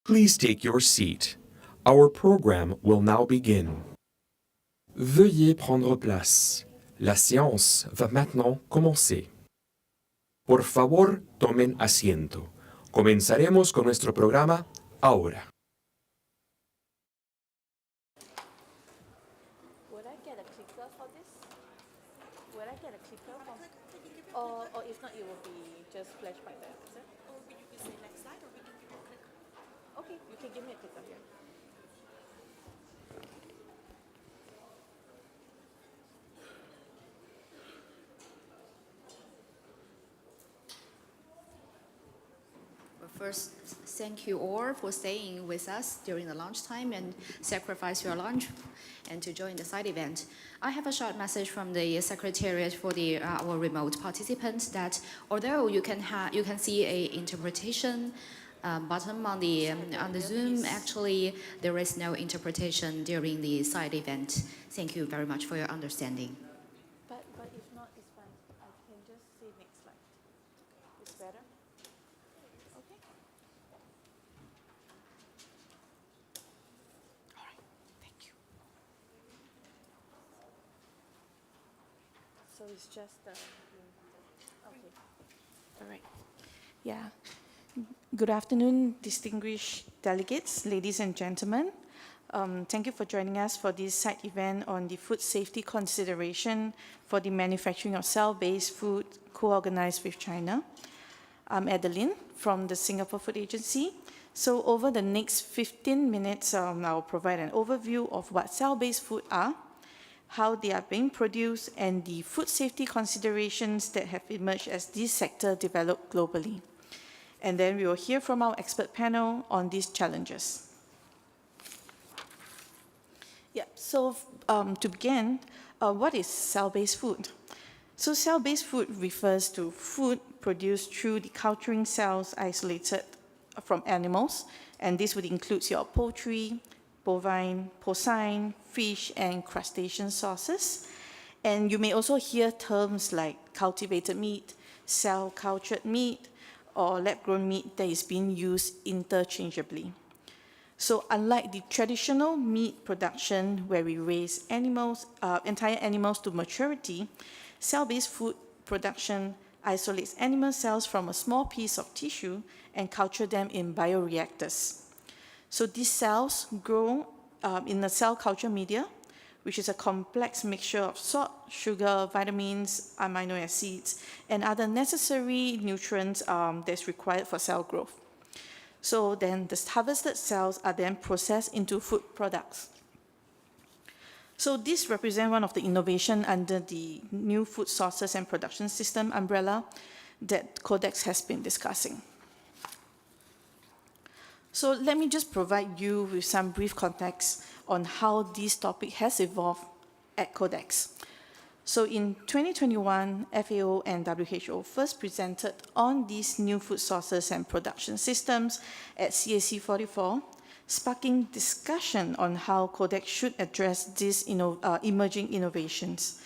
Please take your seat. Our program will now begin. Veuillez prendre place. La séance va maintenant commencer. Por favor, tomen asiento. Comenzaremos con nuestro programa ahora. Would I get a clicker for this? Would I get a clicker from? Or if not, it will be just flash by there, is it? Or you can say next slide, or we can give you a clicker. Okay, you can give me a clicker here. Well, first, thank you all for staying with us during the lunchtime and sacrifice your lunch and to join the side event. I have a short message from the Secretariat for our remote participants that although you can see a interpretation button on the Zoom, actually there is no interpretation during the side event. Thank you very much for your understanding. But if not, it's fine. I can just say next slide. It's better? Okay. All right, thank you. So it's just okay. All right. Yeah. Good afternoon, distinguished delegates, ladies and gentlemen. Thank you for joining us for this side event on the food safety consideration for the manufacturing of cell-based food co-organized with China. I'm Adeline from the Singapore Food Agency. So over the next 15 minutes, I'll provide an overview of what cell-based food are, how they are being produced, and the food safety considerations that have emerged as this sector developed globally. And then we will hear from our expert panel on these challenges. Yeah, so to begin, what is cell-based food? So cell-based food refers to food produced through the culturing cells isolated from animals, and this would include your poultry, bovine, porcine, fish, and crustacean sources. And you may also hear terms like cultivated meat, cell-cultured meat, or lab-grown meat that is being used interchangeably. So unlike the traditional meat production where we raise animals, entire animals to maturity, cell-based food production isolates animal cells from a small piece of tissue and culture them in bioreactors. So these cells grow in a cell culture media, which is a complex mixture of salt, sugar, vitamins, amino acids, and other necessary nutrients that's required for cell growth. So then the harvested cells are then processed into food products. So this represents one of the innovations under the new food sources and production system umbrella that Codex has been discussing. So let me just provide you with some brief context on how this topic has evolved at Codex. So in 2021, FAO and WHO first presented on these new food sources and production systems at CAC 44, sparking discussion on how Codex should address these emerging innovations.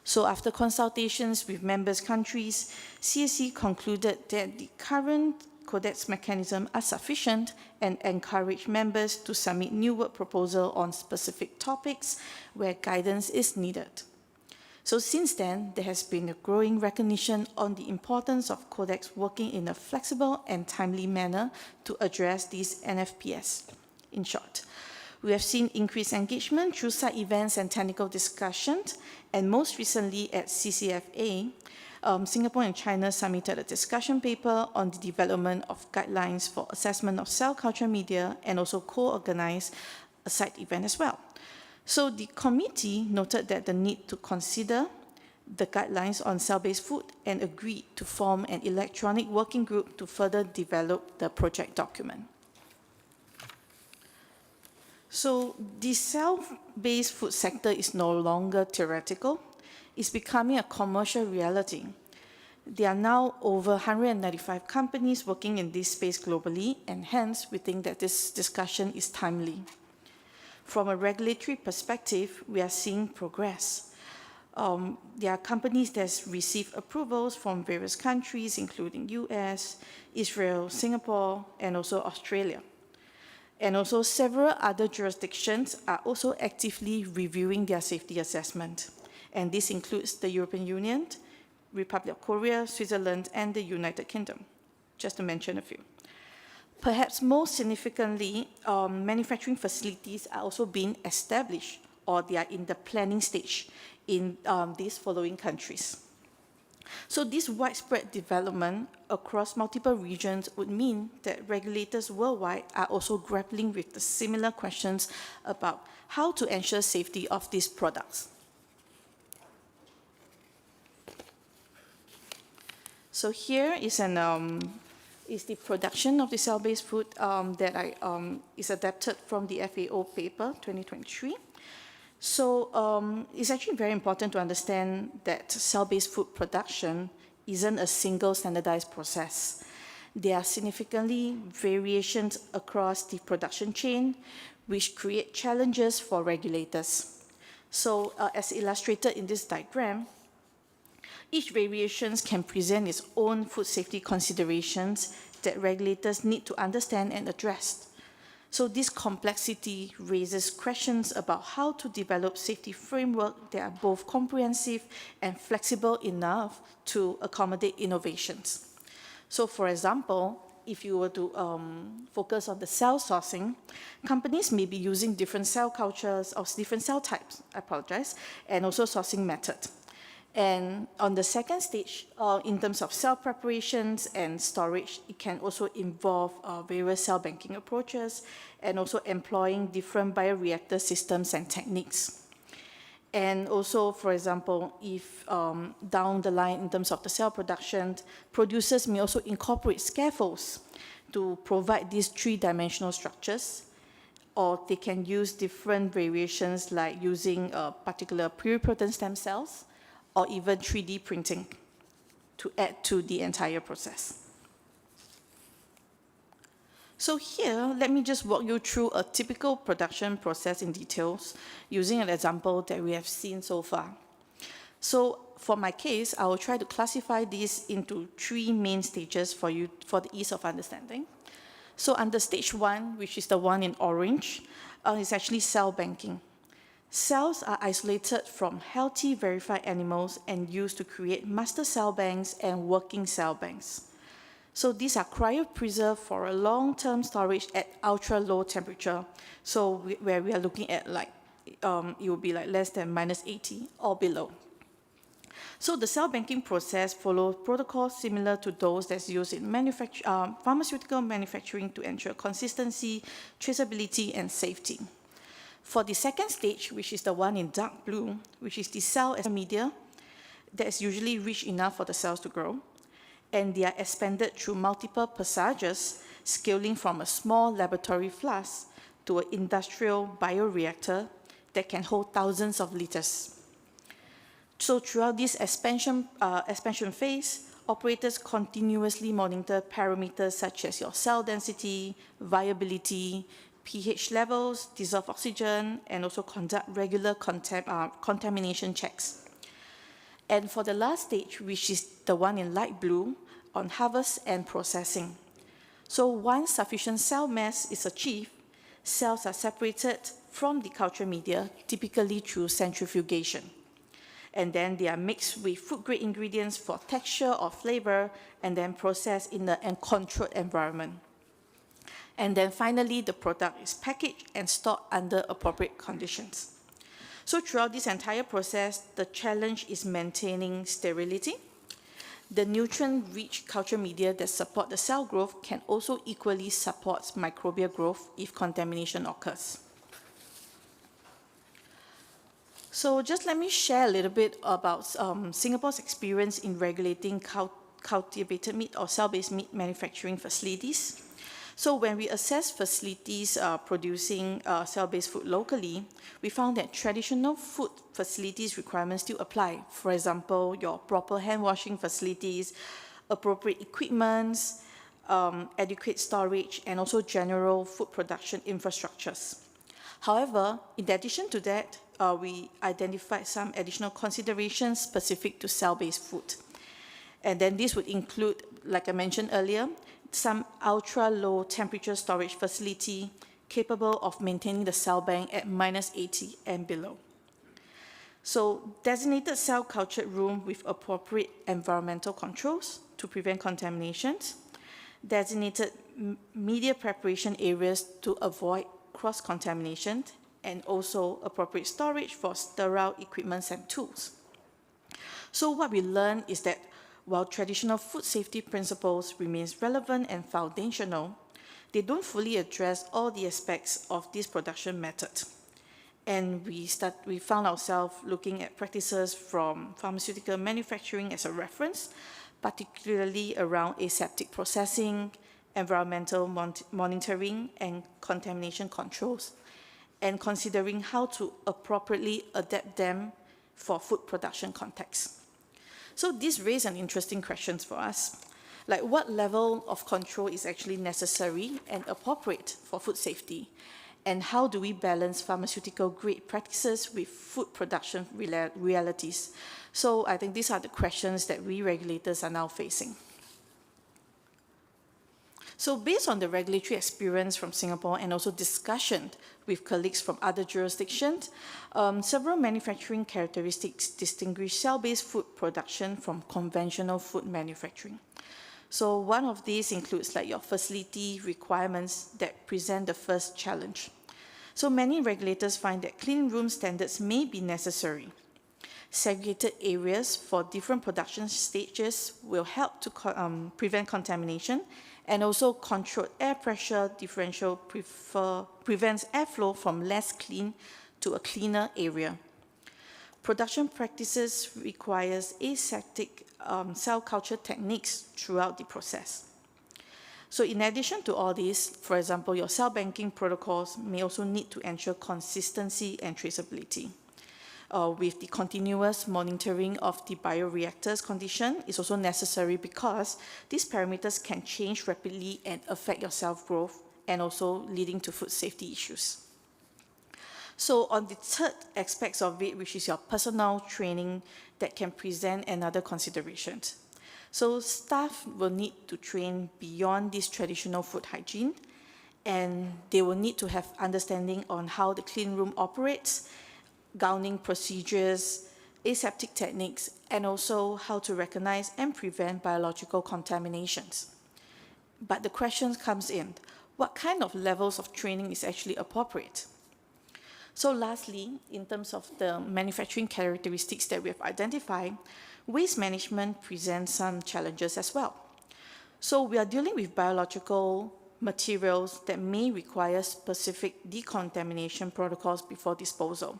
So after consultations with members countries, CAC concluded that the current Codex mechanism are sufficient and encourage members to submit new work proposal on specific topics where guidance is needed. So since then, there has been a growing recognition on the importance of Codex working in a flexible and timely manner to address these NFPS. In short, we have seen increased engagement through side events and technical discussions, and most recently at CCFA, Singapore and China submitted a discussion paper on the development of guidelines for assessment of cell culture media and also co-organized a side event as well. So the committee noted that the need to consider the guidelines on cell-based food and agreed to form an electronic working group to further develop the project document. So the cell-based food sector is no longer theoretical. It's becoming a commercial reality. There are now over 195 companies working in this space globally, and hence we think that this discussion is timely. From a regulatory perspective, we are seeing progress. There are companies that receive approvals from various countries, including US, Israel, Singapore, and also Australia. And also several other jurisdictions are also actively reviewing their safety assessment. And this includes the European Union, Republic of Korea, Switzerland, and the United Kingdom, just to mention a few. Perhaps most significantly, manufacturing facilities are also being established or they are in the planning stage in these following countries. So this widespread development across multiple regions would mean that regulators worldwide are also grappling with the similar questions about how to ensure safety of these products. So here is is the production of the cell-based food that is adapted from the FAO paper 2023. So it's actually very important to understand that cell-based food production isn't a single standardized process. There are significantly variations across the production chain, which create challenges for regulators. So as illustrated in this diagram, each variation can present its own food safety considerations that regulators need to understand and address. So this complexity raises questions about how to develop safety frameworks that are both comprehensive and flexible enough to accommodate innovations. So for example, if you were to focus on the cell sourcing, companies may be using different cell cultures or different cell types, and also sourcing methods. And on the second stage, in terms of cell preparations and storage, it can also involve various cell banking approaches and also employing different bioreactor systems and techniques. And also, for example, if down the line in terms of the cell production, producers may also incorporate scaffolds to provide these three-dimensional structures, or they can use different variations like using particular pluripotent stem cells, or even 3D printing to add to the entire process. So here, let me just walk you through a typical production process in details using an example that we have seen so far. So for my case, I will try to classify these into three main stages for you for the ease of understanding. So under stage one, which is the one in orange, is actually cell banking. Cells are isolated from healthy verified animals and used to create master cell banks and working cell banks. So these are cryopreserved for a long-term storage at ultra-low temperature. So where we are looking at like, it will be like less than -80 or below. So the cell banking process follows protocols similar to those that's used in pharmaceutical manufacturing to ensure consistency, traceability, and safety. For the second stage, which is the one in dark blue, which is the cell media, that is usually rich enough for the cells to grow, and they are expanded through multiple passages, scaling from a small laboratory flask to an industrial bioreactor that can hold thousands of liters. So throughout this expansion phase, operators continuously monitor parameters such as your cell density, viability, pH levels, dissolved oxygen, and also conduct regular contamination checks. And for the last stage, which is the one in light blue, on harvest and processing. So once sufficient cell mass is achieved, cells are separated from the culture media, typically through centrifugation. And then they are mixed with food-grade ingredients for texture or flavor, and then processed in a controlled environment. And then finally, the product is packaged and stored under appropriate conditions. So throughout this entire process, the challenge is maintaining sterility. The nutrient-rich culture media that support the cell growth can also equally support microbial growth if contamination occurs. So just let me share a little bit about Singapore's experience in regulating cultivated meat or cell-based meat manufacturing facilities. So when we assess facilities producing cell-based food locally, we found that traditional food facilities requirements still apply. For example, your proper hand washing facilities, appropriate equipment, adequate storage, and also general food production infrastructures. However, in addition to that, we identified some additional considerations specific to cell-based food. And then this would include, like I mentioned earlier, some ultra-low temperature storage facility capable of maintaining the cell bank at -80 and below. So designated cell cultured room with appropriate environmental controls to prevent contaminations, designated media preparation areas to avoid cross-contamination, and also appropriate storage for sterile equipments and tools. So what we learned is that while traditional food safety principles remains relevant and foundational, they don't fully address all the aspects of this production method. And we found ourselves looking at practices from pharmaceutical manufacturing as a reference, particularly around aseptic processing, environmental monitoring, and contamination controls, and considering how to appropriately adapt them for food production contexts. So this raised an interesting question for us, like what level of control is actually necessary and appropriate for food safety? And how do we balance pharmaceutical grade practices with food production realities? So I think these are the questions that we regulators are now facing. So based on the regulatory experience from Singapore and also discussion with colleagues from other jurisdictions, several manufacturing characteristics distinguish cell-based food production from conventional food manufacturing. So one of these includes like your facility requirements that present the first challenge. So many regulators find that clean room standards may be necessary. Segregated areas for different production stages will help to prevent contamination, and also controlled air pressure differential prevents airflow from less clean to a cleaner area. Production practices requires aseptic cell culture techniques throughout the process. So in addition to all this, for example, your cell banking protocols may also need to ensure consistency and traceability. With the continuous monitoring of the bioreactor's condition is also necessary because these parameters can change rapidly and affect your cell growth and also leading to food safety issues. So on the third aspects of it, which is your personnel training, that can present another consideration. So staff will need to train beyond this traditional food hygiene, and they will need to have understanding on how the clean room operates, gowning procedures, aseptic techniques, and also how to recognize and prevent biological contaminations. But the question comes in, what kind of levels of training is actually appropriate? So lastly, in terms of the manufacturing characteristics that we have identified, waste management presents some challenges as well. So we are dealing with biological materials that may require specific decontamination protocols before disposal.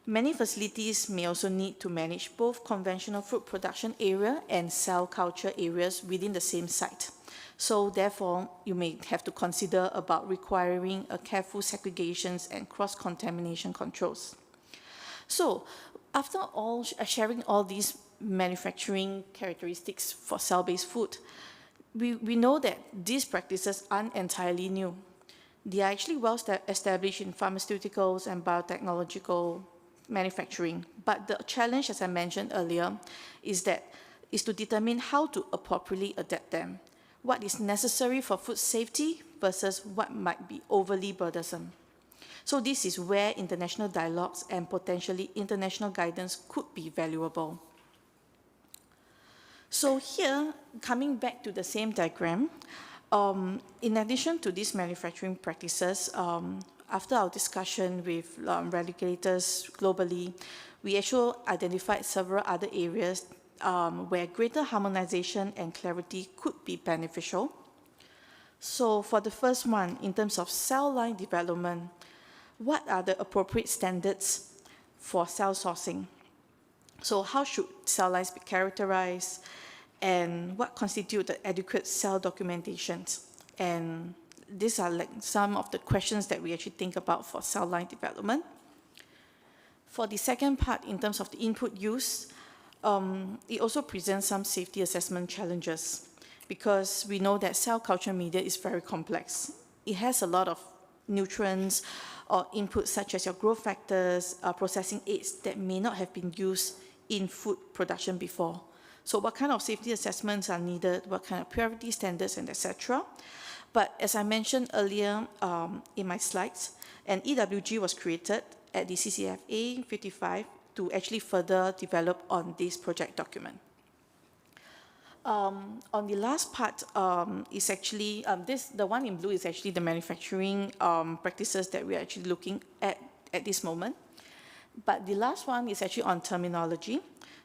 Many facilities may also need to manage both conventional food production area and cell culture areas within the same site. So therefore, you may have to consider about requiring a careful segregations and cross-contamination controls. So after all, sharing all these manufacturing characteristics for cell-based food, we know that these practices aren't entirely new. They are actually well established in pharmaceuticals and biotechnological manufacturing. But the challenge, as I mentioned earlier, is to determine how to appropriately adapt them. What is necessary for food safety versus what might be overly burdensome. So this is where international dialogues and potentially international guidance could be valuable. So here, coming back to the same diagram, in addition to these manufacturing practices, after our discussion with regulators globally, we actually identified several other areas where greater harmonization and clarity could be beneficial. So for the first one, in terms of cell line development, what are the appropriate standards for cell sourcing? So how should cell lines be characterized, and what constitute the adequate cell documentations? And these are like some of the questions that we actually think about for cell line development. For the second part, in terms of the input use, it also presents some safety assessment challenges because we know that cell culture media is very complex. It has a lot of nutrients or inputs such as your growth factors, processing aids that may not have been used in food production before. So what kind of safety assessments are needed, what kind of purity standards, and etc. But as I mentioned earlier in my slides, an EWG was created at the CCFA 55 to actually further develop on this project document. On the last part is actually, the one in blue is actually the manufacturing practices that we're actually looking at this moment. But the last one is actually on terminology.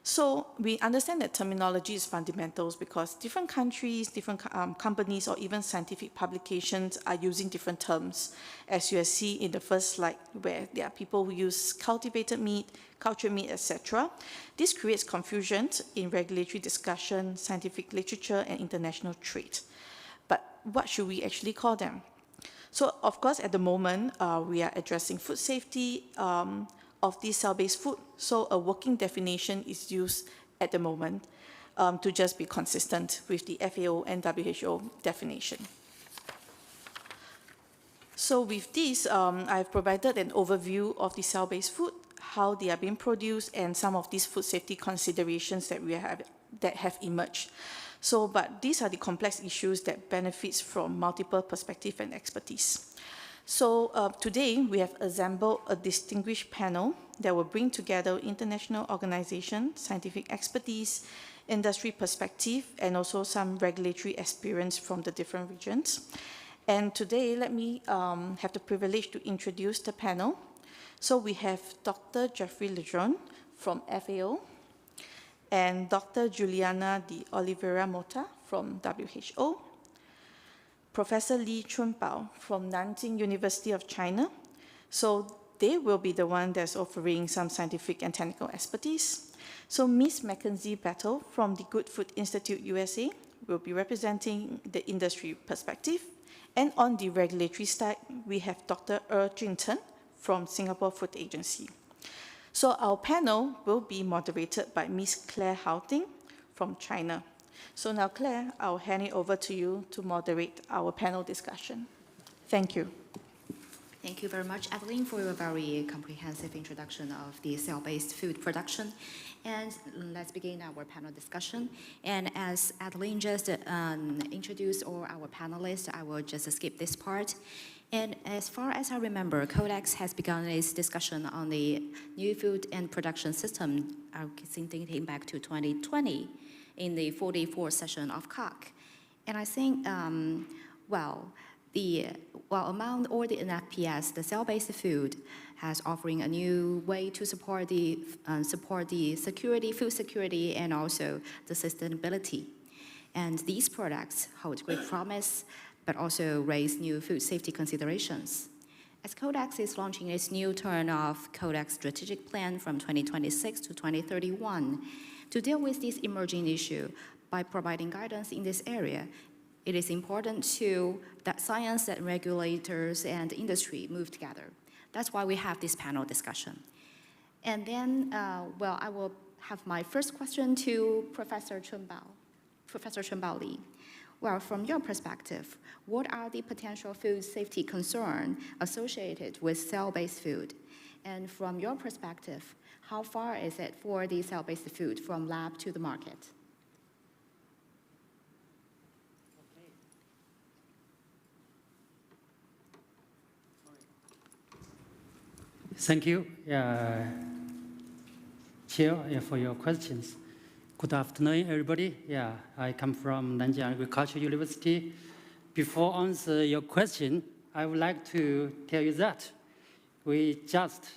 So we understand that terminology is fundamentals because different countries, different companies, or even scientific publications are using different terms. As you see in the first slide, where there are people who use cultivated meat, cultured meat, etc. This creates confusion in regulatory discussion, scientific literature, and international trade. But what should we actually call them? So, of course, at the moment, we are addressing food safety of this cell-based food. So a working definition is used at the moment to just be consistent with the FAO and WHO definition. So with this, I've provided an overview of the cell-based food, how they are being produced, and some of these food safety considerations that have emerged. So, but these are the complex issues that benefits from multiple perspectives and expertise. So today we have assembled a distinguished panel that will bring together international organizations, scientific expertise, industry perspective, and also some regulatory experience from the different regions. And today, let me have the privilege to introduce the panel. So we have Dr. Jeffrey Lejeune from FAO, and Dr. Juliana de Oliveira Mota from WHO, Professor Li Chunbao from Nanjing University of China. So they will be the one that's offering some scientific and technical expertise. So Ms. Mackenzie Battle from the Good Food Institute USA will be representing the industry perspective. And on the regulatory side, we have Dr. Jinten from Singapore Food Agency. So our panel will be moderated by Ms. Claire Houting from China. So now, Claire, I'll hand it over to you to moderate our panel discussion. Thank you. Thank you very much, Adeline, for your very comprehensive introduction of the cell-based food production. And let's begin our panel discussion. And as Adeline just introduced all our panelists, I will just skip this part. And as far as I remember, Codex has begun its discussion on the new food and production system, I think dating back to 2020 in the 44th session of COC. And I think, among all the NFPS, the cell-based food has offering a new way to support the security, food security, and also the sustainability. And these products hold great promise, but also raise new food safety considerations. As Codex is launching its new turn of Codex strategic plan from 2026 to 2031, to deal with this emerging issue by providing guidance in this area, it is important that science, that regulators, and industry move together. That's why we have this panel discussion. And then, I will have my first question to Professor Chunbao Li. Well, from your perspective, what are the potential food safety concerns associated with cell-based food? And from your perspective, how far is it for the cell-based food from lab to the market? Thank you, Chair, for your questions. Good afternoon, everybody. I come from Nanjing Agricultural University. Before answer your question, I would like to tell you that we just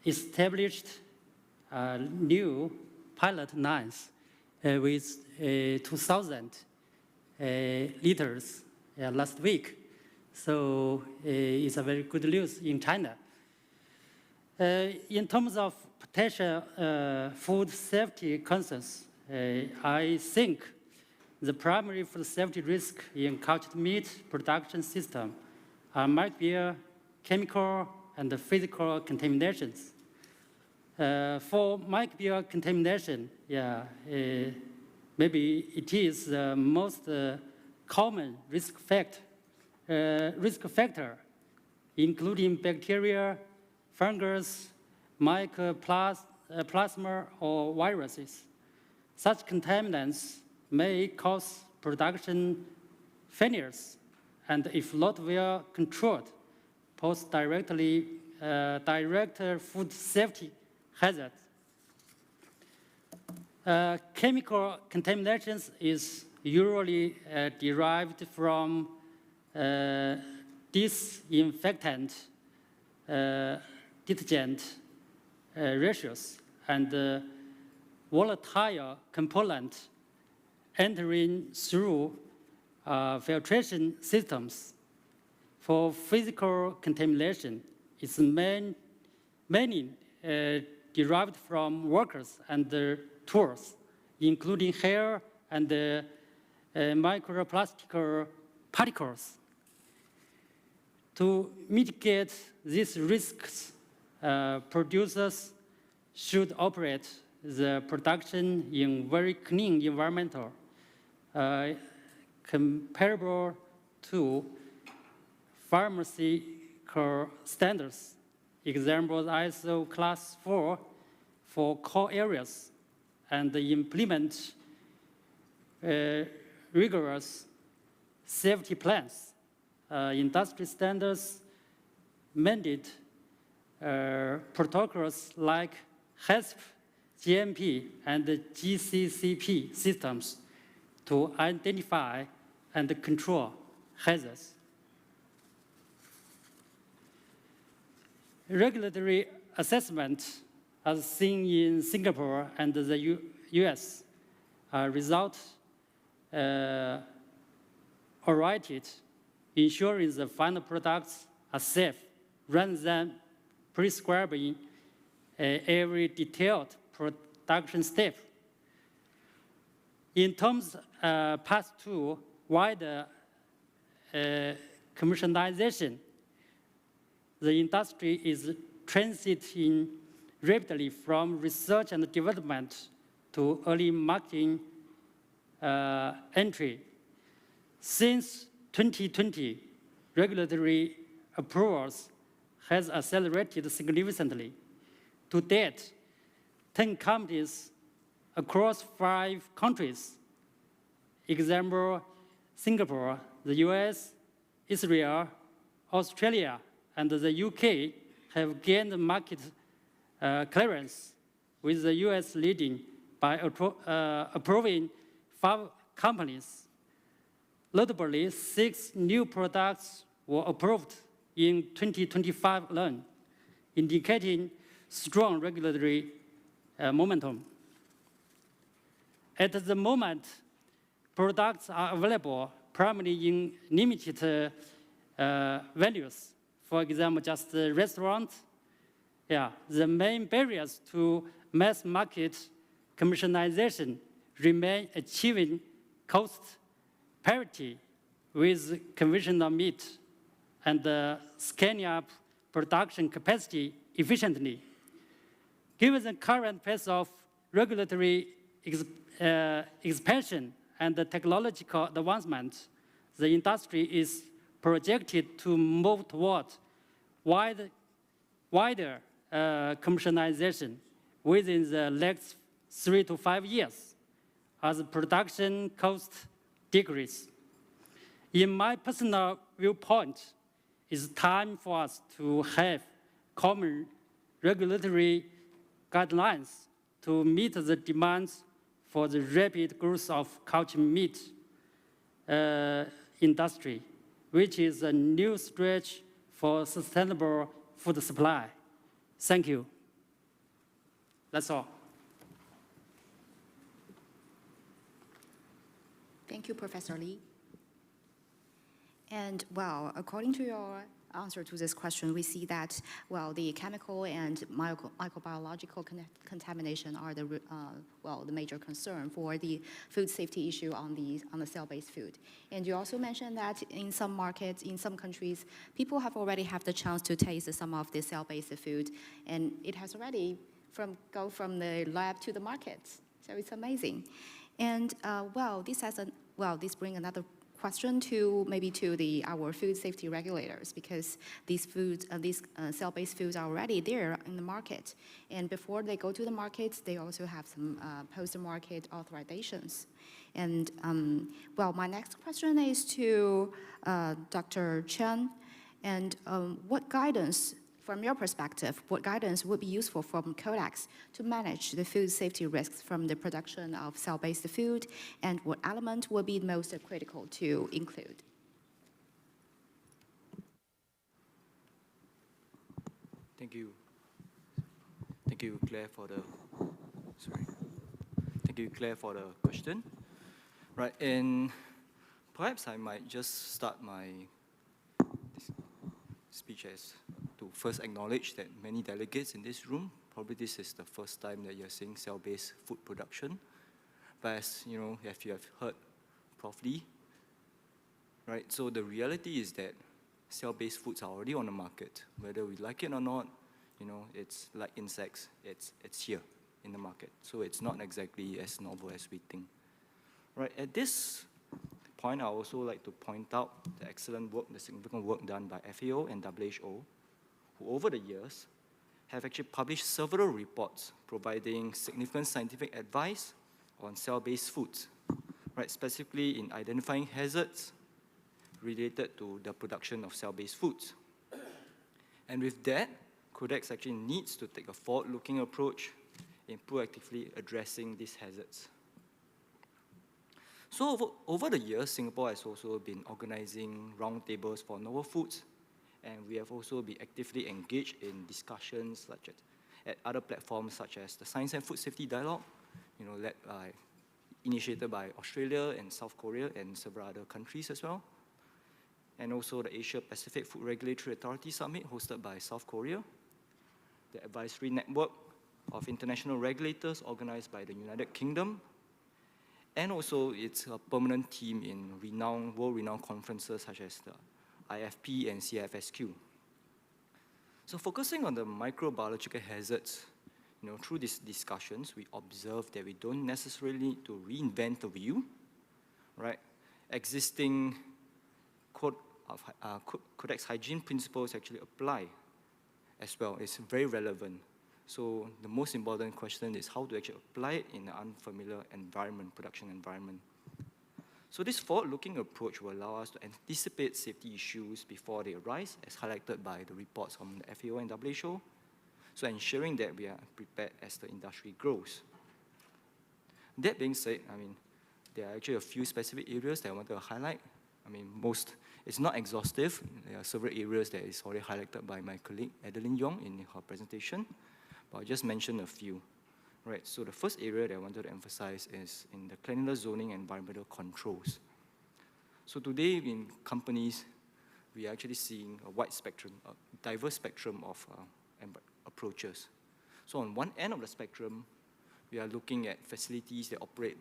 established new pilot lines with 2,000 liters last week. So it's a very good news in China. In terms of potential food safety concerns, I think the primary food safety risk in cultured meat production system might be chemical and physical contaminations. For microbial contamination, maybe it is the most common risk factor, including bacteria, fungus, mycoplasma, or viruses. Such contaminants may cause production failures, and if not well controlled, pose directly direct food safety hazards. Chemical contaminations is usually derived from disinfectant, detergent ratios, and volatile component entering through filtration systems. For physical contamination, it's mainly derived from workers and tools, including hair and microplastic particles. To mitigate these risks, producers should operate the production in very clean environmental, comparable to pharmaceutical standards. Examples ISO class 4 for core areas, and implement rigorous safety plans. Industry standards mandate protocols like HACCP, GMP, and GCCP systems to identify and control hazards. Regulatory assessment, as seen in Singapore and the US, result oriented, ensuring the final products are safe rather than prescribing every detailed production step. In terms path to wider commercialization, the industry is transiting rapidly from research and development to early marketing entry. Since 2020, regulatory approvals has accelerated significantly. To date, 10 companies across 5 countries, example, Singapore, the US, Israel, Australia, and the UK have gained market clearance, with the US leading by approving 5 companies. Notably, 6 new products were approved in 2025 alone, indicating strong regulatory momentum. At the moment, products are available primarily in limited values. For example, just the restaurants. The main barriers to mass market commercialization remain achieving cost parity with conventional meat and scaling up production capacity efficiently. Given the current pace of regulatory expansion and the technological advancement, the industry is projected to move toward wider commercialization within the next 3 to 5 years as production costs decrease. In my personal viewpoint, it's time for us to have common regulatory guidelines to meet the demands for the rapid growth of cultured meat industry, which is a new stretch for sustainable food supply. Thank you. That's all. Thank you, Professor Li. And well, according to your answer to this question, we see that, well, the chemical and microbiological contamination are the major concern for the food safety issue on the cell-based food. And you also mentioned that in some markets, in some countries, people have already had the chance to taste some of the cell-based food, and it has already go from the lab to the market. So it's amazing. And this brings another question to maybe to our food safety regulators, because these foods, these cell-based foods are already there in the market, and before they go to the market, they also have some post-market authorizations. And well, my next question is to Dr. Chen, and what guidance, from your perspective, what guidance would be useful from Codex to manage the food safety risks from the production of cell-based food, and what element will be most critical to include? Thank you. Thank you, Claire, for the Thank you, Claire, for the question. Right, and perhaps I might just start my speech as to first acknowledge that many delegates in this room, probably this is the first time that you're seeing cell-based food production. But as you know, if you have heard Prof. Lee, right, so the reality is that cell-based foods are already on the market. Whether we like it or not, you know, it's like insects, it's here in the market. So it's not exactly as novel as we think. Right, at this point, I also like to point out the excellent work, the significant work done by FAO and WHO, who over the years have actually published several reports providing significant scientific advice on cell-based foods, right, specifically in identifying hazards related to the production of cell-based foods. And with that, Codex actually needs to take a forward-looking approach in proactively addressing these hazards. So over the years, Singapore has also been organizing roundtables for novel foods, and we have also been actively engaged in discussions such at other platforms such as the Science and Food Safety Dialogue, you know, initiated by Australia and South Korea and several other countries as well, and also the Asia Pacific Food Regulatory Authority Summit hosted by South Korea, the Advisory Network of International Regulators organized by the United Kingdom, and also it's a permanent team in world-renowned conferences such as the IFP and CFSQ. So focusing on the microbiological hazards, you know, through these discussions, we observe that we don't necessarily need to reinvent the wheel, right? Existing Codex hygiene principles actually apply as well. It's very relevant. So the most important question is how to actually apply it in an unfamiliar environment, production environment. So this forward-looking approach will allow us to anticipate safety issues before they arise, as highlighted by the reports from the FAO and WHO, so ensuring that we are prepared as the industry grows. That being said, I mean, there are actually a few specific areas that I want to highlight. I mean, it's not exhaustive. There are several areas that is already highlighted by my colleague Adeline Yong in her presentation, but I'll just mention a few. Right, so the first area that I wanted to emphasize is in the cleanliness zoning and environmental controls. So today in companies, we are actually seeing a wide spectrum, a diverse spectrum of approaches. So on one end of the spectrum, we are looking at facilities that operate,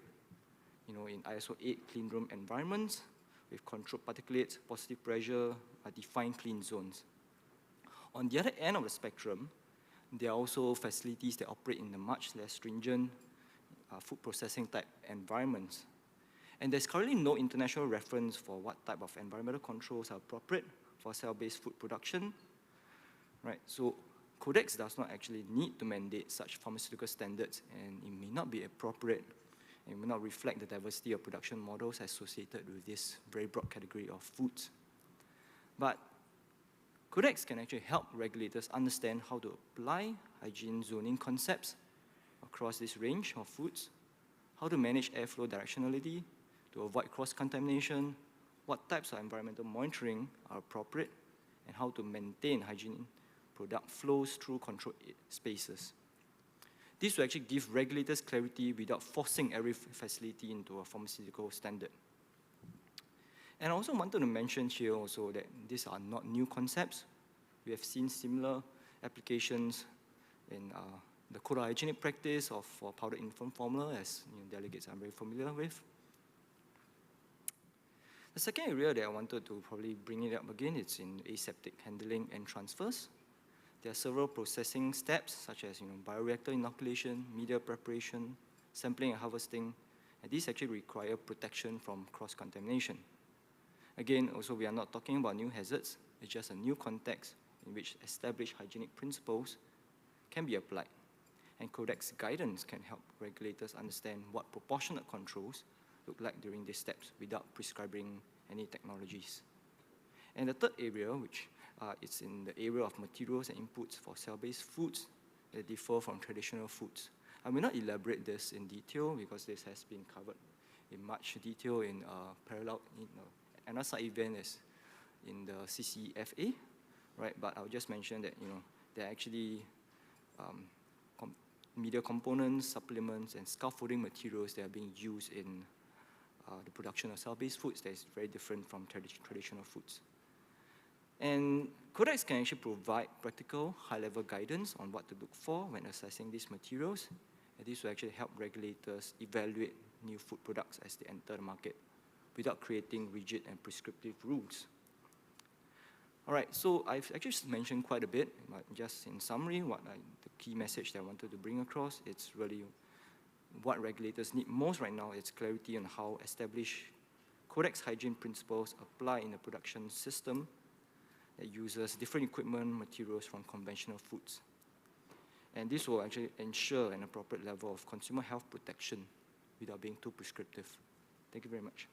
you know, in ISO 8 clean room environments with controlled particulates, positive pressure, defined clean zones. On the other end of the spectrum, there are also facilities that operate in the much less stringent food processing type environments. And there's currently no international reference for what type of environmental controls are appropriate for cell-based food production. Right? So Codex does not actually need to mandate such pharmaceutical standards, and it may not be appropriate and may not reflect the diversity of production models associated with this very broad category of foods. But Codex can actually help regulators understand how to apply hygiene zoning concepts across this range of foods, how to manage airflow directionality to avoid cross-contamination, what types of environmental monitoring are appropriate, and how to maintain hygiene product flows through controlled spaces. This will actually give regulators clarity without forcing every facility into a pharmaceutical standard. And I also wanted to mention here also that these are not new concepts. We have seen similar applications in the code of hygienic practice for powdered infant formula, as you know, delegates are very familiar with. The second area that I wanted to probably bring it up again is in aseptic handling and transfers. There are several processing steps, such as bioreactor inoculation, media preparation, sampling and harvesting, and these actually require protection from cross-contamination. Again, also we are not talking about new hazards, it's just a new context in which established hygienic principles can be applied. And Codex guidance can help regulators understand what proportionate controls look like during these steps without prescribing any technologies. And the third area, which is in the area of materials and inputs for cell-based foods that differ from traditional foods. I will not elaborate this in detail because this has been covered in much detail in parallel. Another side event is in the CCFA, right? But I'll just mention that there are actually media components, supplements, and scaffolding materials that are being used in the production of cell-based foods that is very different from traditional foods. And Codex can actually provide practical, high-level guidance on what to look for when assessing these materials. And this will actually help regulators evaluate new food products as they enter the market without creating rigid and prescriptive rules. All right, so I've actually mentioned quite a bit, but just in summary, the key message that I wanted to bring across, it's really what regulators need most right now is clarity on how established Codex hygiene principles apply in the production system that uses different equipment, materials from conventional foods. And this will actually ensure an appropriate level of consumer health protection without being too prescriptive. Thank you very much.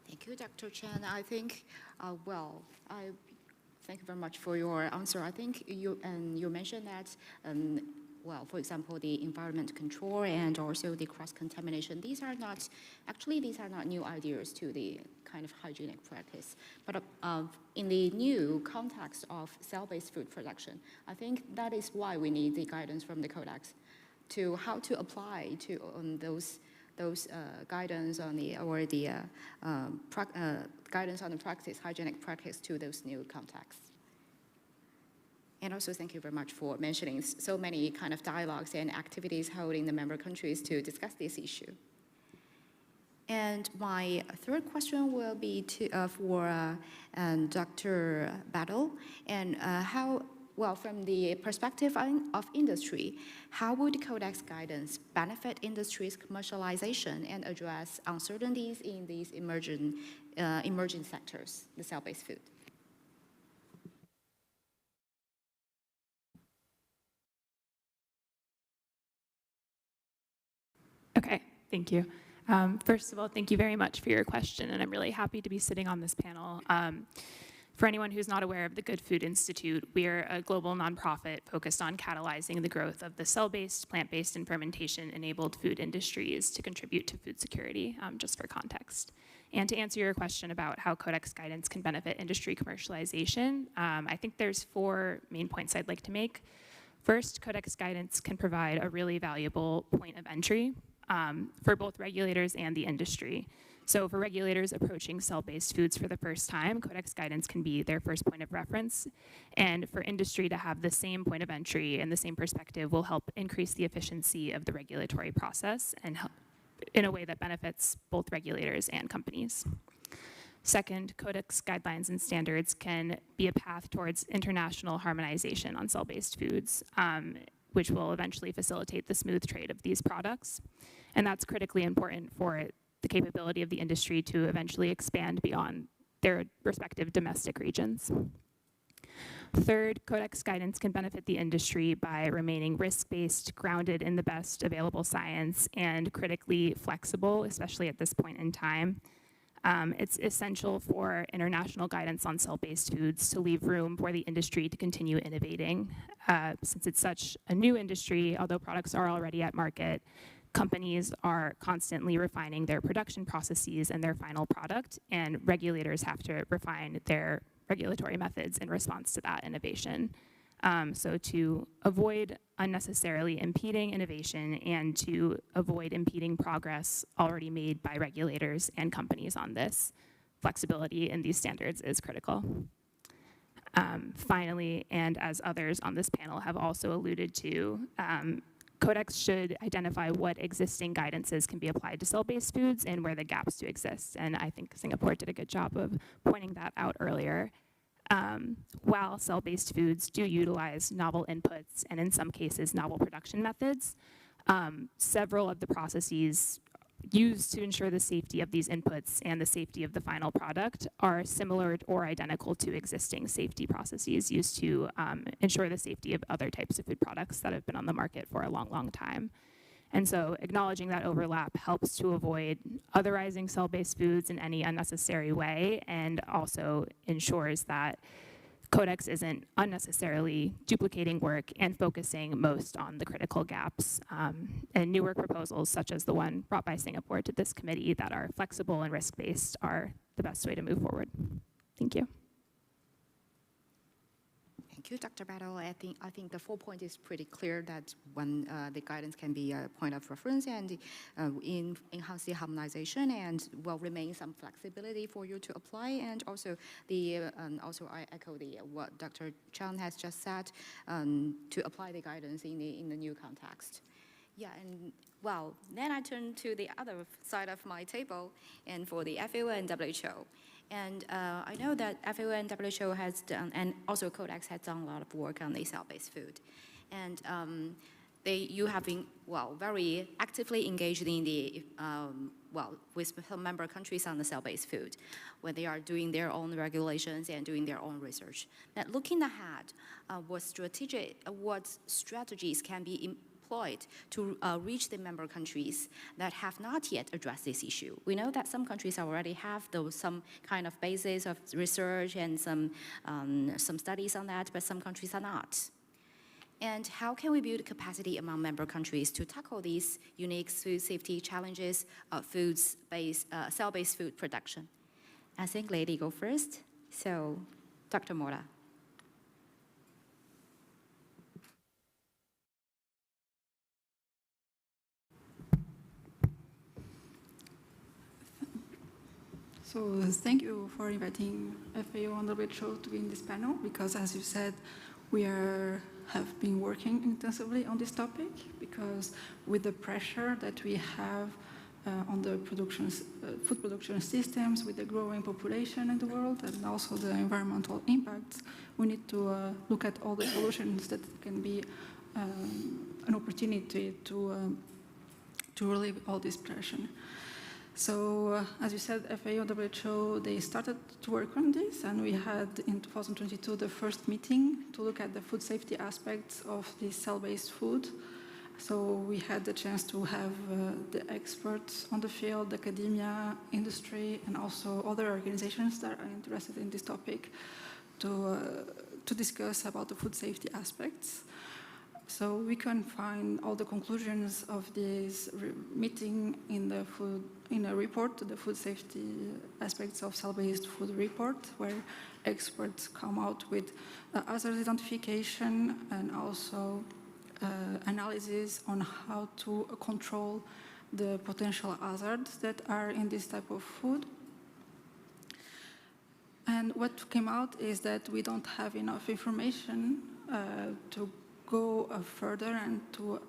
Thank you, Dr. Chen. I think, thank you very much for your answer. I think you mentioned that, for example, the environment control and also the cross-contamination, these are not new ideas to the kind of hygienic practice. But in the new context of cell-based food production, I think that is why we need the guidance from the Codex to how to apply to those guidance on the guidance on the practice, hygienic practice to those new contexts. And also thank you very much for mentioning so many kind of dialogues and activities held in the member countries to discuss this issue. And my third question will be for Dr. Battle, and from the perspective of industry, how would Codex guidance benefit industry's commercialization and address uncertainties in these emerging sectors, the cell-based food? Okay, thank you. First of all, thank you very much for your question, and I'm really happy to be sitting on this panel. For anyone who's not aware of the Good Food Institute, we are a global nonprofit focused on catalyzing the growth of the cell-based, plant-based, and fermentation-enabled food industries to contribute to food security, just for context. And to answer your question about how Codex guidance can benefit industry commercialization, I think there's 4 main points I'd like to make. First, Codex guidance can provide a really valuable point of entry for both regulators and the industry. So for regulators approaching cell-based foods for the first time, Codex guidance can be their first point of reference. And for industry to have the same point of entry and the same perspective will help increase the efficiency of the regulatory process and help in a way that benefits both regulators and companies. Second, Codex guidelines and standards can be a path towards international harmonization on cell-based foods, which will eventually facilitate the smooth trade of these products. And that's critically important for the capability of the industry to eventually expand beyond their respective domestic regions. Third, Codex guidance can benefit the industry by remaining risk-based, grounded in the best available science, and critically flexible, especially at this point in time. It's essential for international guidance on cell-based foods to leave room for the industry to continue innovating. Since it's such a new industry, although products are already at market, companies are constantly refining their production processes and their final product, and regulators have to refine their regulatory methods in response to that innovation. So to avoid unnecessarily impeding innovation and to avoid impeding progress already made by regulators and companies on this, flexibility in these standards is critical. Finally, and as others on this panel have also alluded to, Codex should identify what existing guidances can be applied to cell-based foods and where the gaps do exist. And I think Singapore did a good job of pointing that out earlier. While cell-based foods do utilize novel inputs and in some cases novel production methods, several of the processes used to ensure the safety of these inputs and the safety of the final product are similar or identical to existing safety processes used to ensure the safety of other types of food products that have been on the market for a long, long time. And so acknowledging that overlap helps to avoid otherizing cell-based foods in any unnecessary way, and also ensures that Codex isn't unnecessarily duplicating work and focusing most on the critical gaps. And new work proposals, such as the one brought by Singapore to this committee that are flexible and risk-based, are the best way to move forward. Thank you. Thank you, Dr. Battle. I think the 4 point is pretty clear that when the guidance can be a point of reference and enhance the harmonization and will remain some flexibility for you to apply. And also also I echo what Dr. Chan has just said to apply the guidance in the new context. Yeah, and well, then I turn to the other side of my table and for the FAO and WHO. And I know that FAO and WHO has done, and also Codex has done a lot of work on the cell-based food. And you have been, well, very actively engaged in the, with some member countries on the cell-based food, when they are doing their own regulations and doing their own research. Now, looking ahead, what strategies can be employed to reach the member countries that have not yet addressed this issue? We know that some countries already have some kind of basis of research and some studies on that, but some countries are not. And how can we build capacity among member countries to tackle these unique food safety challenges of cell-based food production? I think lady go first. So, Dr. Mora. So thank you for inviting FAO and WHO to be in this panel, because as you said, we have been working intensively on this topic, because with the pressure that we have on the food production systems, with the growing population in the world, and also the environmental impacts, we need to look at all the solutions that can be an opportunity to relieve all this pressure. So, as you said, FAO, WHO, they started to work on this, and we had in 2022 the first meeting to look at the food safety aspects of this cell-based food. So we had the chance to have the experts on the field, academia, industry, and also other organizations that are interested in this topic to discuss about the food safety aspects. So we can find all the conclusions of this meeting in a report, the food safety aspects of cell-based food report, where experts come out with hazard identification and also analysis on how to control the potential hazards that are in this type of food. And what came out is that we don't have enough information to go further and to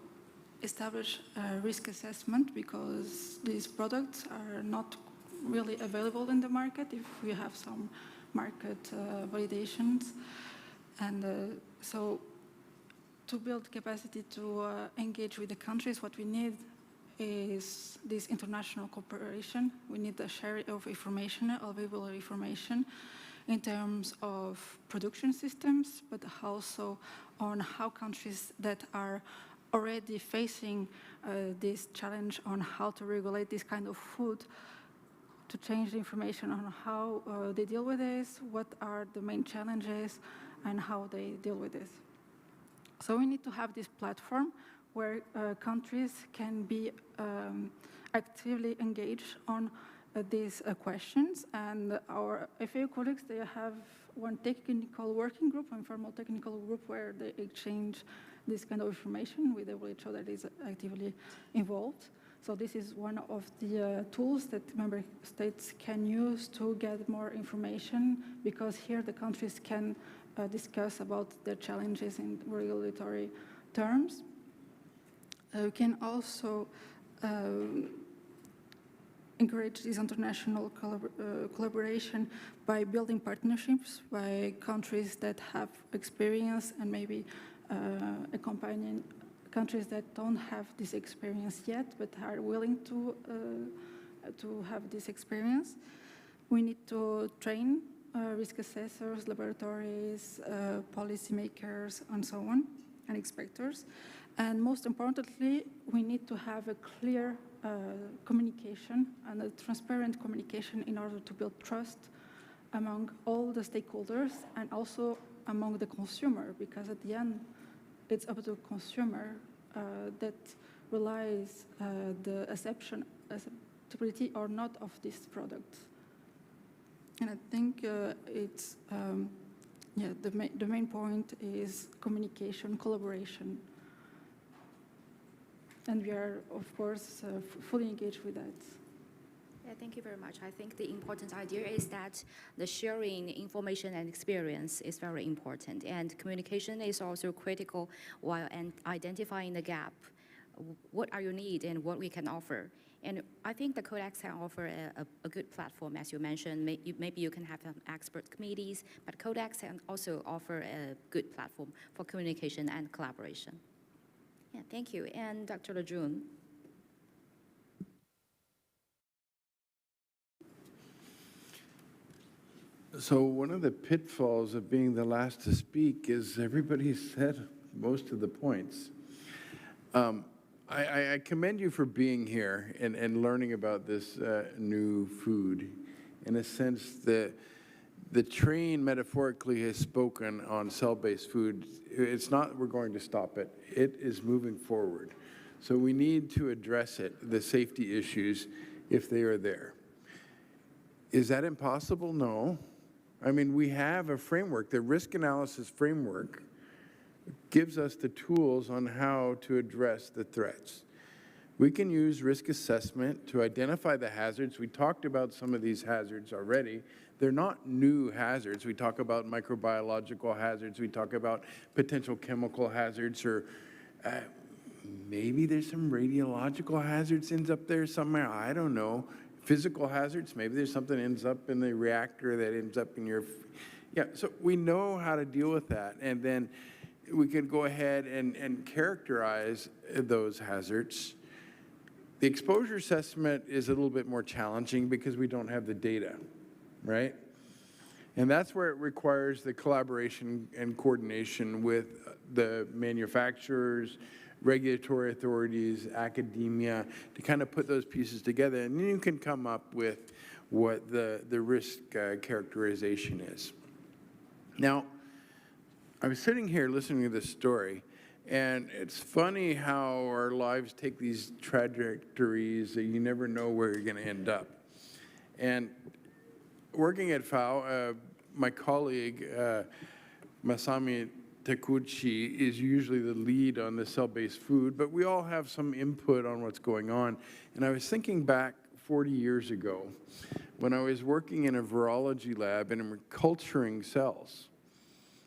establish a risk assessment, because these products are not really available in the market if we have some market validations. And so to build capacity to engage with the countries, what we need is this international cooperation. We need the sharing of information, available information, in terms of production systems, but also on how countries that are already facing this challenge on how to regulate this kind of food, to change the information on how they deal with this, what are the main challenges, and how they deal with this. So we need to have this platform where countries can be actively engaged on these questions, and our FAO colleagues, they have one technical working group, informal technical group, where they exchange this kind of information with the WHO that is actively involved. So this is one of the tools that member states can use to get more information, because here the countries can discuss about their challenges in regulatory terms. We can also encourage this international collaboration by building partnerships by countries that have experience and maybe accompanying countries that don't have this experience yet, but are willing to have this experience. We need to train risk assessors, laboratories, policymakers, and so on, and inspectors. And most importantly, we need to have a clear communication and a transparent communication in order to build trust among all the stakeholders and also among the consumer, because at the end, it's up to the consumer that relies the acceptability or not of this product. And I think the main point is communication, collaboration. And we are, of course, fully engaged with that. Yeah, thank you very much. I think the important idea is that the sharing information and experience is very important, and communication is also critical while identifying the gap. What are your needs and what we can offer? And I think the Codex can offer a good platform, as you mentioned. Maybe you can have some expert committees, but Codex can also offer a good platform for communication and collaboration. Yeah, thank you. And Dr. Lejeune. So one of the pitfalls of being the last to speak is everybody said most of the points. I commend you for being here and learning about this new food. In a sense, the train metaphorically has spoken on cell-based food. It's not we're going to stop it. It is moving forward. So we need to address it, the safety issues, if they are there. Is that impossible? No. I mean, we have a framework. The risk analysis framework gives us the tools on how to address the threats. We can use risk assessment to identify the hazards. We talked about some of these hazards already. They're not new hazards. We talk about microbiological hazards. We talk about potential chemical hazards, or maybe there's some radiological hazards ends up there somewhere. I don't know. Physical hazards, maybe there's something ends up in the reactor that ends up in your, yeah, so we know how to deal with that, and then we can go ahead and characterize those hazards. The exposure assessment is a little bit more challenging because we don't have the data, right? And that's where it requires the collaboration and coordination with the manufacturers, regulatory authorities, academia, to kind of put those pieces together, and then you can come up with what the risk characterization is. Now, I was sitting here listening to this story, and it's funny how our lives take these trajectories that you never know where you're going to end up. And working at FAO, my colleague, Masami Takuchi, is usually the lead on the cell-based food, but we all have some input on what's going on. And I was thinking back 40 years ago when I was working in a virology lab and culturing cells,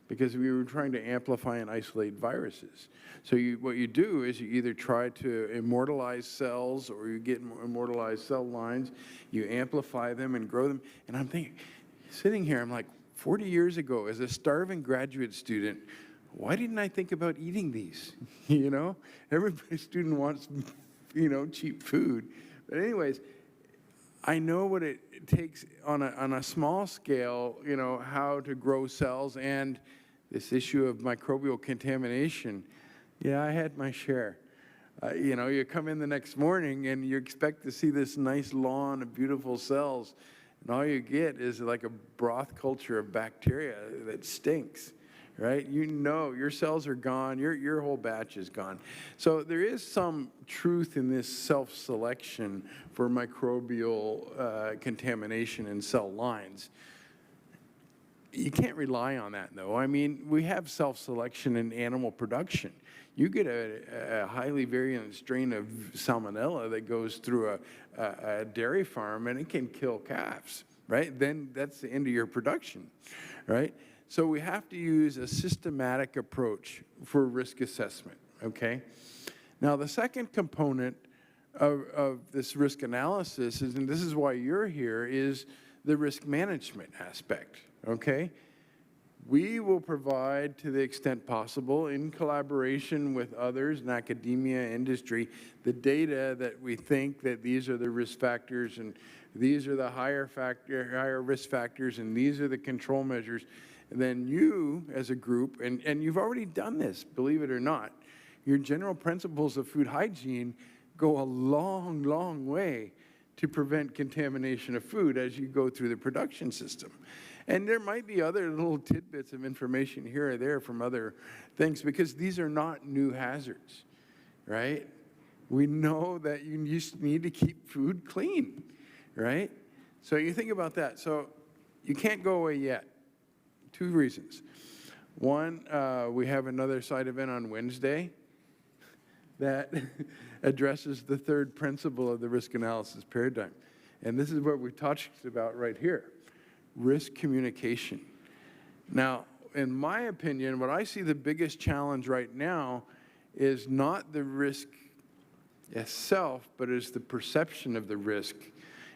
because we were trying to amplify and isolate viruses. So what you do is you either try to immortalize cells, or you get immortalized cell lines, you amplify them and grow them. And I'm thinking, sitting here, I'm like, 40 years ago, as a starving graduate student, why didn't I think about eating these? You know, every student wants, you know, cheap food. But anyways, I know what it takes on a small scale, you know, how to grow cells, and this issue of microbial contamination. Yeah, I had my share. You know, you come in the next morning and you expect to see this nice lawn of beautiful cells, and all you get is like a broth culture of bacteria that stinks, right? You know your cells are gone, your whole batch is gone. So there is some truth in this self-selection for microbial contamination in cell lines. You can't rely on that, though. I mean, we have self-selection in animal production. You get a highly virulent strain of salmonella that goes through a dairy farm, and it can kill calves, right? Then that's the end of your production, right? So we have to use a systematic approach for risk assessment, okay? Now, the second component of this risk analysis is, and this is why you're here, is the risk management aspect, okay? We will provide, to the extent possible, in collaboration with others in academia, industry, the data that we think that these are the risk factors and these are the higher risk factors and these are the control measures. And then you, as a group, and you've already done this, believe it or not, your general principles of food hygiene go a long, long way to prevent contamination of food as you go through the production system. And there might be other little tidbits of information here or there from other things, because these are not new hazards, right? We know that you just need to keep food clean, right? So you think about that. So you can't go away yet. 2 reasons. One, we have another side event on Wednesday that addresses the 3rd principle of the risk analysis paradigm. And this is what we talked about right here. Risk communication. Now, in my opinion, what I see the biggest challenge right now is not the risk itself, but is the perception of the risk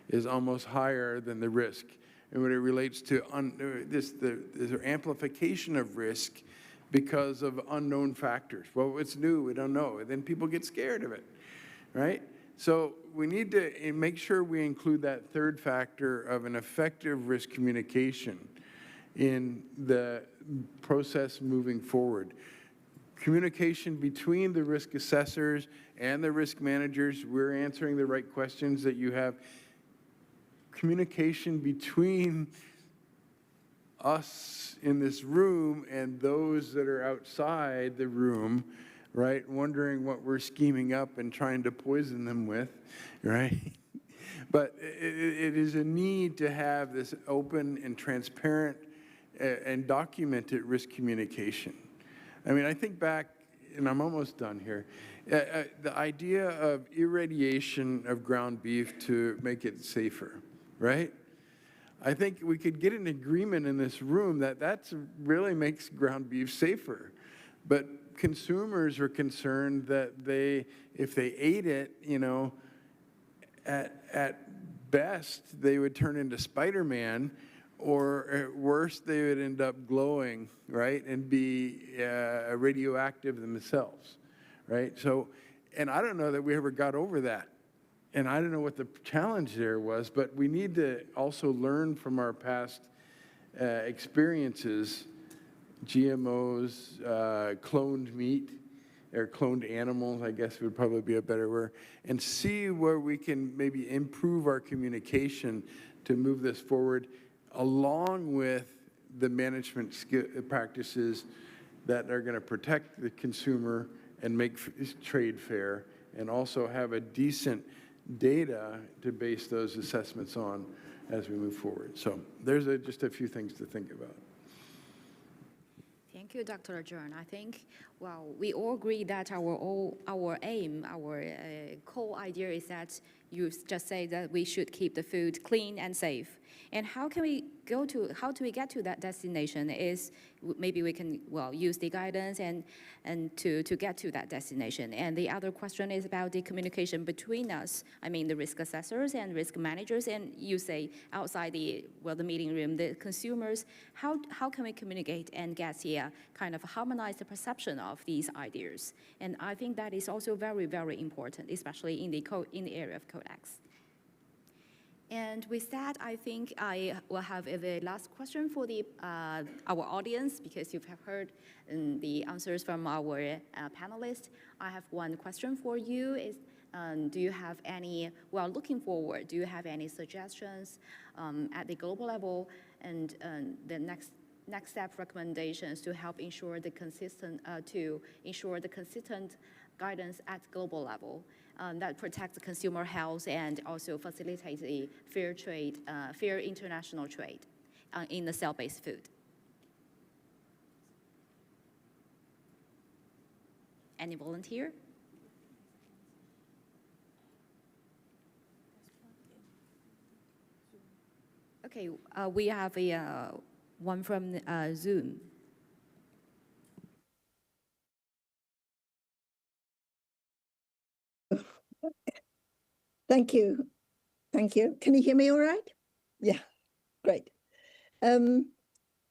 is almost higher than the risk. And when it relates to the amplification of risk because of unknown factors. Well, it's new, we don't know. And then people get scared of it, right? So we need to make sure we include that 3rd factor of an effective risk communication in the process moving forward. Communication between the risk assessors and the risk managers. We're answering the right questions that you have. Communication between us in this room and those that are outside the room, right, wondering what we're scheming up and trying to poison them with, right? But it is a need to have this open and transparent and documented risk communication. I mean, I think back, and I'm almost done here, the idea of irradiation of ground beef to make it safer, right? I think we could get an agreement in this room that that really makes ground beef safer. But consumers are concerned that if they ate it, you know, at best, they would turn into Spider-Man, or at worst, they would end up glowing, right, and be radioactive themselves, right? So, and I don't know that we ever got over that. And I don't know what the challenge there was, but we need to also learn from our past experiences, GMOs, cloned meat, or cloned animals, I guess would probably be a better word, and see where we can maybe improve our communication to move this forward, along with the management practices that are going to protect the consumer and make trade fair, and also have a decent data to base those assessments on as we move forward. So there's just a few things to think about. Thank you, Dr. Adjourn. I think, well, we all agree that our aim, our core idea is that you just say that we should keep the food clean and safe. And how do we get to that destination is maybe we can, well, use the guidance and to get to that destination. And the other question is about the communication between us. I mean, the risk assessors and risk managers, and you say outside the meeting room, the consumers. How can we communicate and get the kind of harmonized perception of these ideas? And I think that is also very, very important, especially in the area of codex. And with that, I think I will have the last question for our audience, because you have heard the answers from our panelists. I have one question for you. Is do you have any, well, looking forward, do you have any suggestions at the global level and the next step recommendations to help ensure the consistent guidance at global level that protects consumer health and also facilitates the fair international trade in the cell-based food? Any volunteer? Okay, we have one from Zoom. Thank you. Thank you. Can you hear me all right? Yeah, great.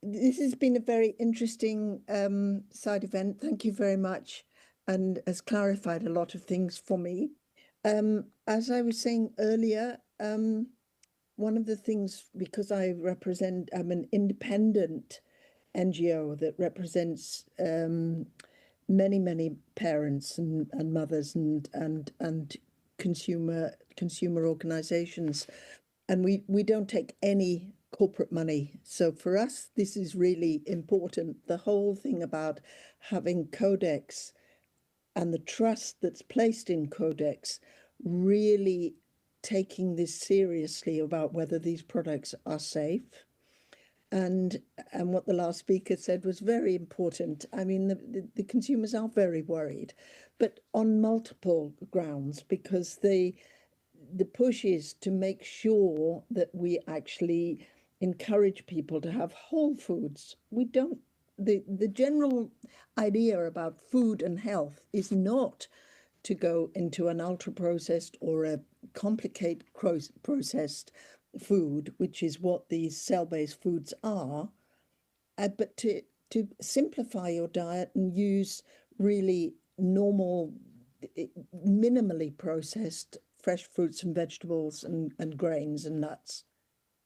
this has been a very interesting side event. Thank you very much, and has clarified a lot of things for me. As I was saying earlier, one of the things, because I'm an independent NGO that represents many parents and mothers and consumer organizations, and we don't take any corporate money. So for us, this is really important. The whole thing about having Codex and the trust that's placed in Codex, really taking this seriously about whether these products are safe. And what the last speaker said was very important. I mean, the consumers are very worried, but on multiple grounds, because the push is to make sure that we actually encourage people to have whole foods. We don't, the general idea about food and health is not to go into an ultra-processed or a complicated processed food, which is what these cell-based foods are, but to simplify your diet and use really normal, minimally processed fresh fruits and vegetables and grains and nuts.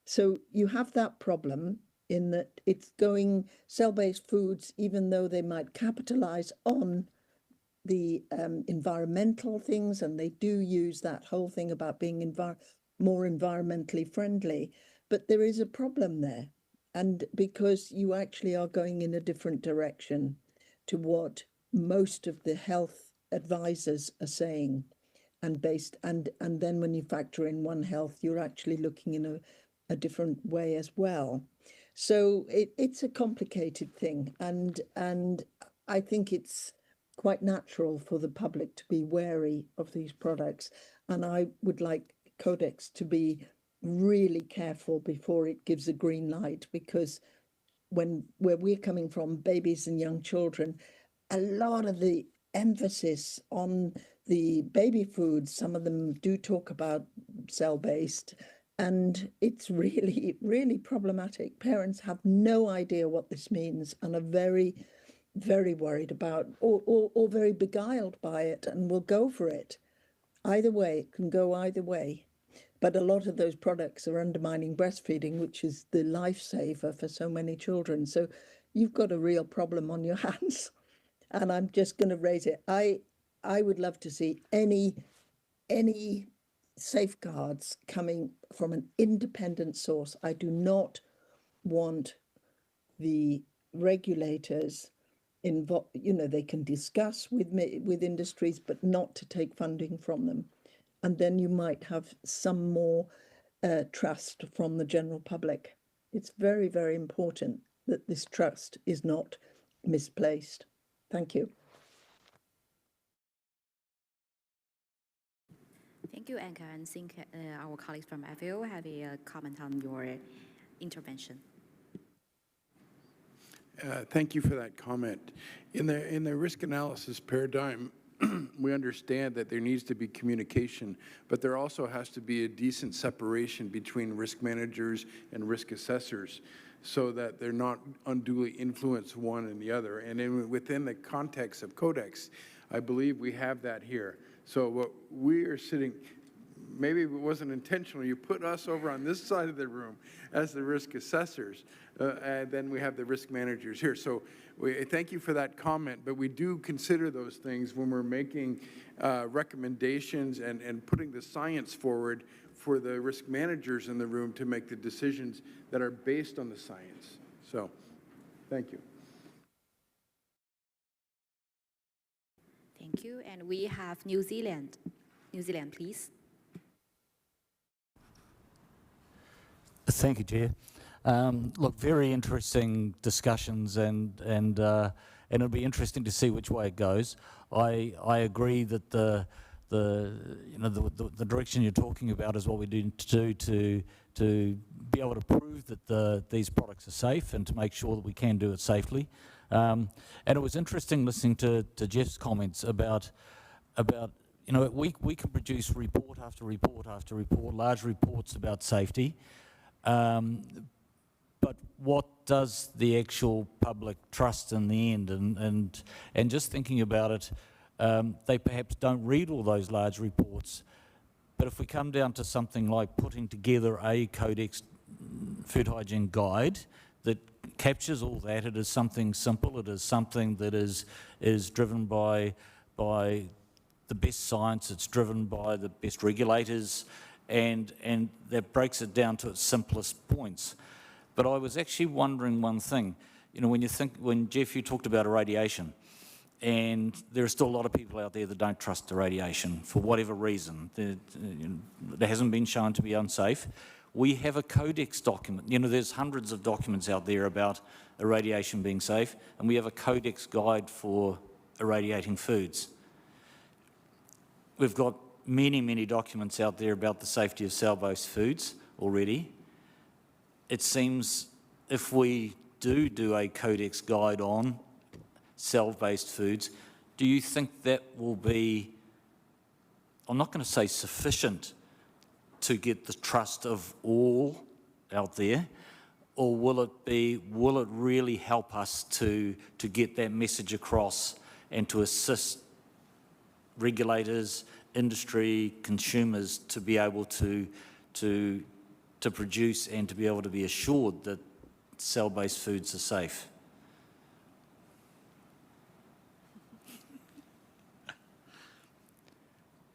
So you have that problem in that it's going cell-based foods, even though they might capitalize on the environmental things, and they do use that whole thing about being more environmentally friendly, but there is a problem there. And because you actually are going in a different direction to what most of the health advisors are saying, and then when you factor in One Health, you're actually looking in a different way as well. So it's a complicated thing, and I think it's quite natural for the public to be wary of these products. And I would like Codex to be really careful before it gives a green light, because where we're coming from, babies and young children, a lot of the emphasis on the baby foods, some of them do talk about cell-based, and it's really, really problematic. Parents have no idea what this means and are very, very worried about, or very beguiled by it, and will go for it. Either way, it can go either way. But a lot of those products are undermining breastfeeding, which is the lifesaver for so many children. So you've got a real problem on your hands. And I'm just going to raise it. I would love to see any safeguards coming from an independent source. I do not want the regulators involved. They can discuss with industries, but not to take funding from them. And then you might have some more trust from the general public. It's very, very important that this trust is not misplaced. Thank you. Thank you, Anka. And I think our colleagues from FAO have a comment on your intervention. Thank you for that comment. In the risk analysis paradigm, we understand that there needs to be communication, but there also has to be a decent separation between risk managers and risk assessors, so that they're not unduly influence one and the other. And within the context of Codex, I believe we have that here. So what we are sitting, maybe it wasn't intentional, you put us over on this side of the room as the risk assessors, and then we have the risk managers here. So thank you for that comment, but we do consider those things when we're making recommendations and putting the science forward for the risk managers in the room to make the decisions that are based on the science. So, thank you. Thank you. And we have New Zealand. New Zealand, please. Thank you, Chair. Look, very interesting discussions, and it'll be interesting to see which way it goes. I agree that the direction you're talking about is what we need to do to be able to prove that these products are safe, and to make sure that we can do it safely. And it was interesting listening to Jeff's comments about we can produce report after report after report, large reports about safety, but but what does the actual public trust in the end? And just thinking about it, they perhaps don't read all those large reports. But if we come down to something like putting together a Codex food hygiene guide that captures all that, it is something simple, it is something that is driven by the best science, it's driven by the best regulators, and that breaks it down to its simplest points. But I was actually wondering one thing. You know, when Jeff, you talked about irradiation, and there are still a lot of people out there that don't trust irradiation for whatever reason. It hasn't been shown to be unsafe. We have a Codex document. You know, there's hundreds of documents out there about irradiation being safe, and we have a Codex guide for irradiating foods. We've got many, many documents out there about the safety of cell-based foods already. It seems if we do a Codex guide on cell-based foods, do you think that will be, I'm not going to say sufficient to get the trust of all out there, or will it really help us to get that message across and to assist regulators, industry, consumers to be able to produce and to be able to be assured that cell-based foods are safe?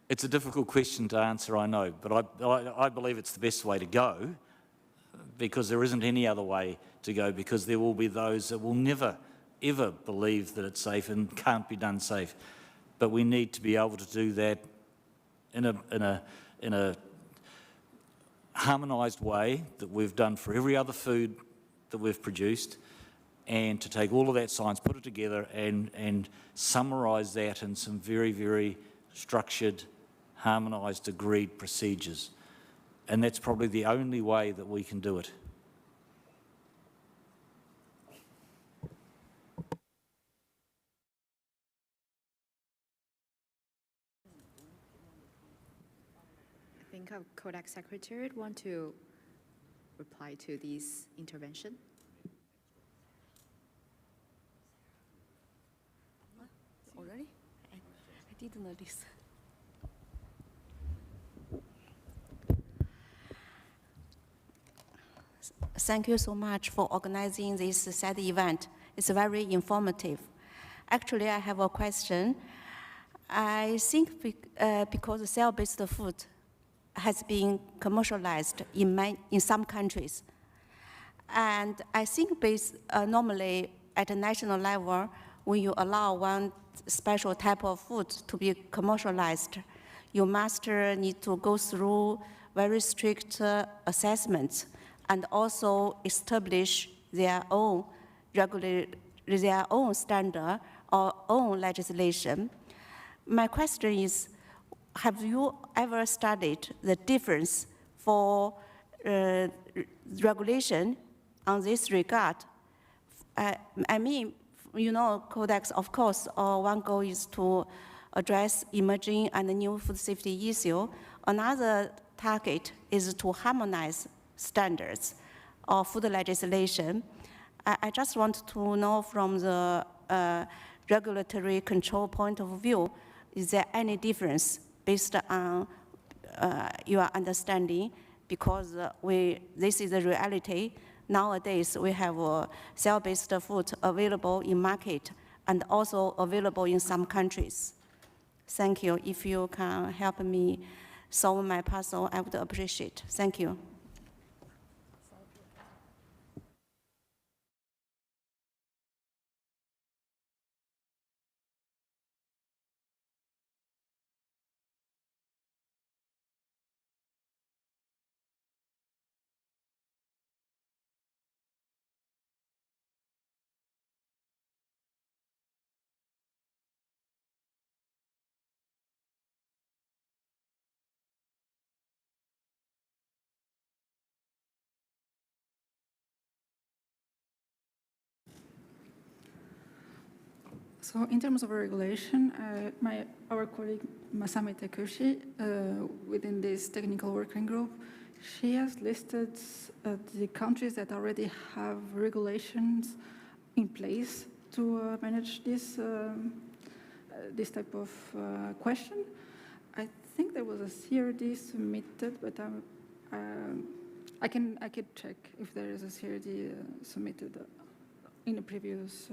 It's a difficult question to answer, I know, but I believe it's the best way to go, because there isn't any other way to go, because there will be those that will never, ever believe that it's safe and can't be done safe. But we need to be able to do that in a harmonised way that we've done for every other food that we've produced, and to take all of that science, put it together and summarise that in some very, very structured, harmonised, agreed procedures. And that's probably the only way that we can do it. I think our Codex Secretariat want to reply to this intervention. Already? I didn't notice. Thank you so much for organizing this sad event. It's very informative. Actually, I have a question. I think because cell-based food has been commercialized in some countries, and I think normally at a national level, when you allow one special type of food to be commercialized, you must need to go through very strict assessments and also establish their own standard or own legislation. My question is, have you ever studied the difference for regulation on this regard? I mean, you know, Codex, of course, one goal is to address emerging and new food safety issue. Another target is to harmonize standards or food legislation. I just want to know from the regulatory control point of view, is there any difference based on your understanding? Because this is the reality. Nowadays, we have cell-based food available in market and also available in some countries. Thank you. If you can help me solve my puzzle, I would appreciate. Thank you. So in terms of regulation, our colleague Masami Takushi within this technical working group, She has listed the countries that already have regulations in place to manage this this type of question. I think there was a CRD submitted, but I can check if there is a CRD submitted in the previous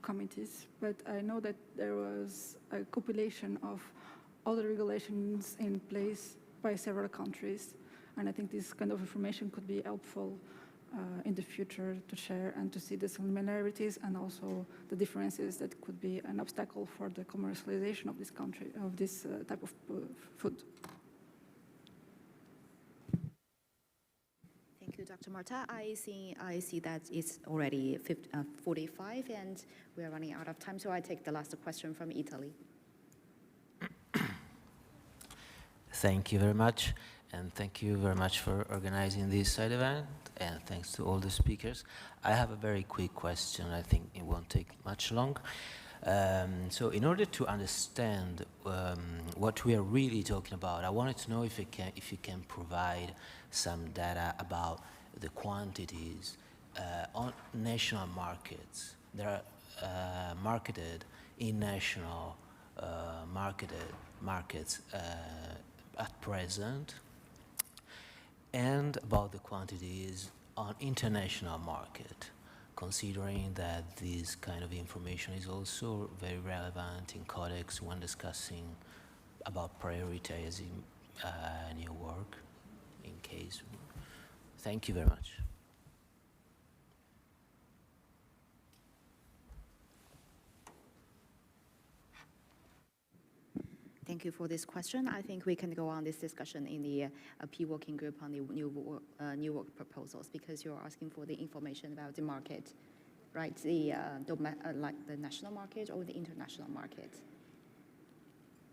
committees. But I know that there was a compilation of all the regulations in place by several countries, and I think this kind of information could be helpful in the future to share and to see the similarities and also the differences that could be an obstacle for the commercialization of this country, of this type of food. Thank you, Dr. Marta. I see that it's already 45 and we are running out of time, so I take the last question from Italy. Thank you very much, and thank you very much for organizing this side event, and thanks to all the speakers. I have a very quick question. I think it won't take much long. So in order to understand what we are really talking about, I wanted to know if you can provide some data about the quantities on national markets that are marketed in national markets at present, and about the quantities on international market, considering that this kind of information is also very relevant in Codex when discussing about prioritizing new work in case. Thank you very much. Thank you for this question. I think we can go on this discussion in the P working group on the new work proposals, because you're asking for the information about the market, right? The like the national market or the international market.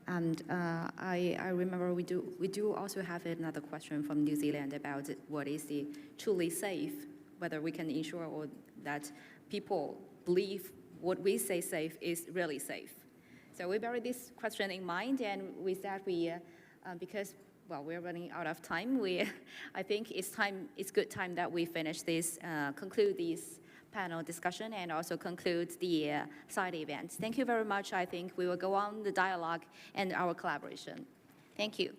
And I remember we do also have another question from New Zealand about what is the truly safe, whether we can ensure or that people believe what we say safe is really safe. So we bear this question in mind, and with that we, because well we're running out of time, I think it's good time that we finish this, conclude this panel discussion and also conclude the side events. Thank you very much. I think we will go on the dialogue and our collaboration. Thank you.